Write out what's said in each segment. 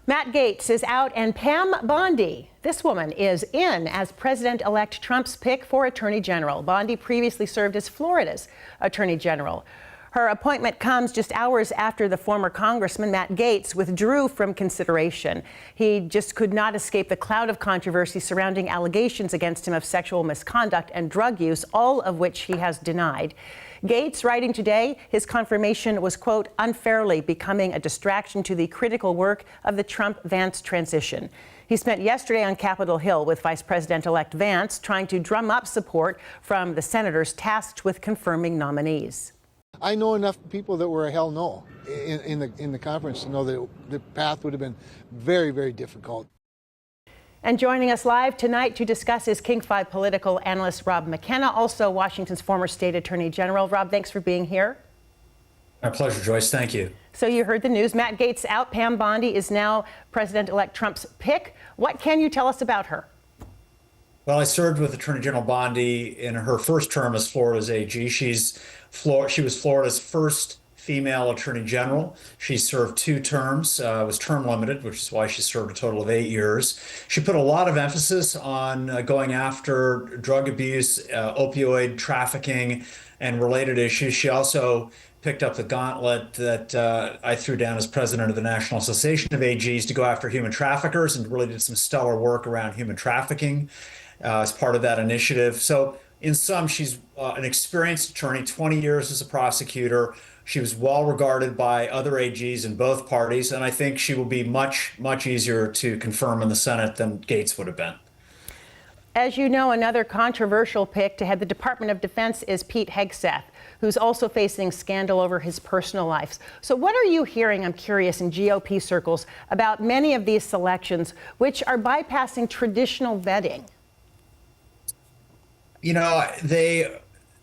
Matt Gaetz is out and Pam Bondi, this woman, is in as President-elect Trump's pick for Attorney General. Bondi previously served as Florida's Attorney General. Her appointment comes just hours after the former Congressman Matt Gaetz withdrew from consideration. He just could not escape the cloud of controversy surrounding allegations against him of sexual misconduct and drug use, all of which he has denied. Gaetz writing today, his confirmation was, quote, unfairly becoming a distraction to the critical work of the Trump-Vance transition. He spent yesterday on Capitol Hill with Vice President-elect Vance trying to drum up support from the senators tasked with confirming nominees. I know enough people that were a hell no in the conference to know that the path would have been very, very difficult. And joining us live tonight to discuss is King 5 political analyst Rob McKenna, also Washington's former state attorney general. Rob, thanks for being here. My pleasure, Joyce. Thank you. So you heard the news. Matt Gaetz out. Pam Bondi is now President-elect Trump's pick. What can you tell us about her? Well, I served with Attorney General Bondi in her first term as Florida's AG. She was Florida's first female attorney general. She served 2 terms, was term limited, which is why she served a total of 8 years. She put a lot of emphasis on going after drug abuse, opioid trafficking, and related issues. She also picked up the gauntlet that I threw down as president of the National Association of AGs to go after human traffickers, and really did some stellar work around human trafficking as part of that initiative. So in sum, she's an experienced attorney, 20 years as a prosecutor. She was well regarded by other AGs in both parties, and I think she will be much, much easier to confirm in the Senate than Gaetz would have been. As you know, another controversial pick to head the Department of Defense is Pete Hegseth, who's also facing scandal over his personal life. So what are you hearing, I'm curious, in GOP circles about many of these selections which are bypassing traditional vetting? You know,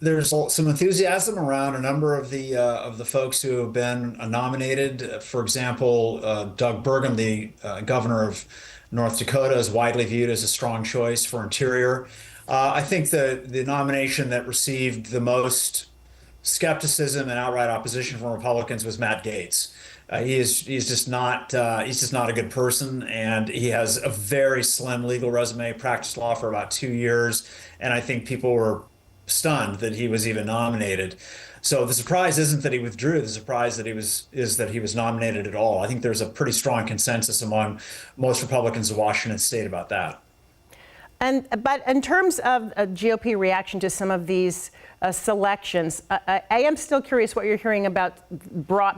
there's some enthusiasm around a number of the folks who have been nominated. For example, Doug Burgum, the governor of North Dakota, is widely viewed as a strong choice for Interior. I think the nomination that received the most skepticism and outright opposition from Republicans was Matt Gaetz. He's just not a good person, and he has a very slim legal resume. Practiced law for about 2 years, and I think people were stunned that he was even nominated. So the surprise isn't that he withdrew. The surprise is that he was nominated at all. I think there's a pretty strong consensus among most Republicans of Washington State about that. But in terms of a GOP reaction to some of these selections, I am still curious what you're hearing about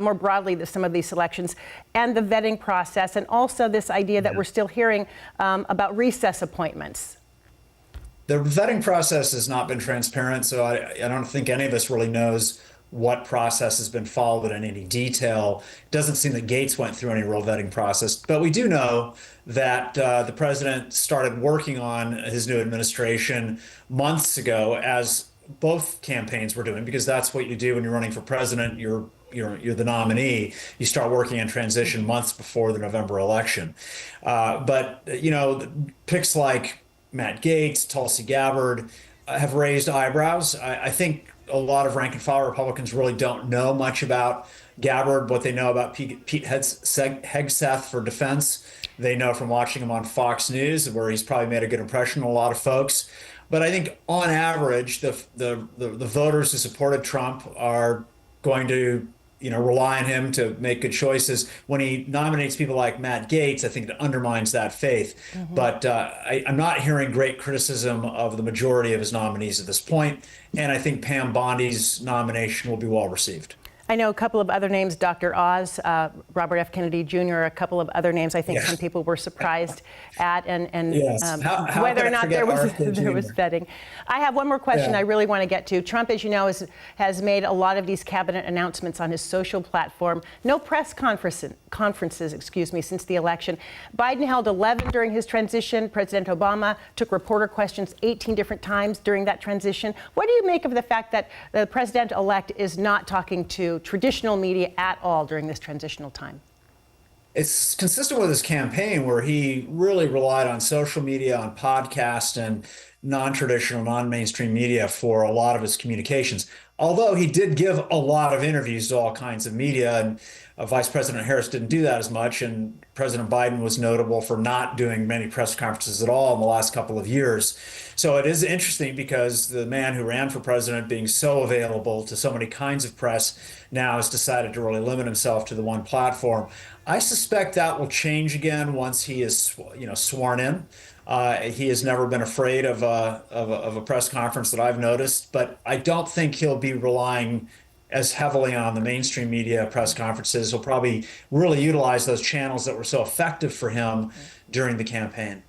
more broadly some of these selections and the vetting process, and also this idea that we're still hearing about recess appointments. The vetting process has not been transparent, so I don't think any of us really knows what process has been followed in any detail. It doesn't seem that Gaetz went through any real vetting process, but we do know that the president started working on his new administration months ago, as both campaigns were doing, because that's what you do when you're running for president. You're the nominee. You start working on transition months before the November election. But you know, picks like Matt Gaetz, Tulsi Gabbard have raised eyebrows. I think a lot of rank and file Republicans really don't know much about Gabbard. What they know about Pete Hegseth for defense, they know from watching him on Fox News, where he's probably made a good impression on a lot of folks. But I think on average, the voters who supported Trump are going to rely on him to make good choices. When he nominates people like Matt Gaetz, I think it undermines that faith. Mm-hmm. But I'm not hearing great criticism of the majority of his nominees at this point. And I think Pam Bondi's nomination will be well received. I know a couple of other names, Dr. Oz, Robert F. Kennedy Jr., a couple of other names I think some people were surprised at, and yes. Whether or not there was vetting. I have one more question I really want to get to. Trump, as you know, has made a lot of these cabinet announcements on his social platform. No press conferences, since the election. Biden held 11 during his transition. President Obama took reporter questions 18 different times during that transition. What do you make of the fact that the president-elect is not talking to traditional media at all during this transitional time? It's consistent with his campaign, where he really relied on social media, on podcasts, and non-traditional, non-mainstream media for a lot of his communications. although he did give a lot of interviews to all kinds of media, and Vice President Harris didn't do that as much, and President Biden was notable for not doing many press conferences at all in the last couple of years. So it is interesting because the man who ran for president, being so available to so many kinds of press, now has decided to really limit himself to the one platform. I suspect that will change again once he is, sworn in. He has never been afraid of a press conference that I've noticed, but I don't think he'll be relying as heavily on the mainstream media press conferences. He'll probably really utilize those channels that were so effective for him during the campaign.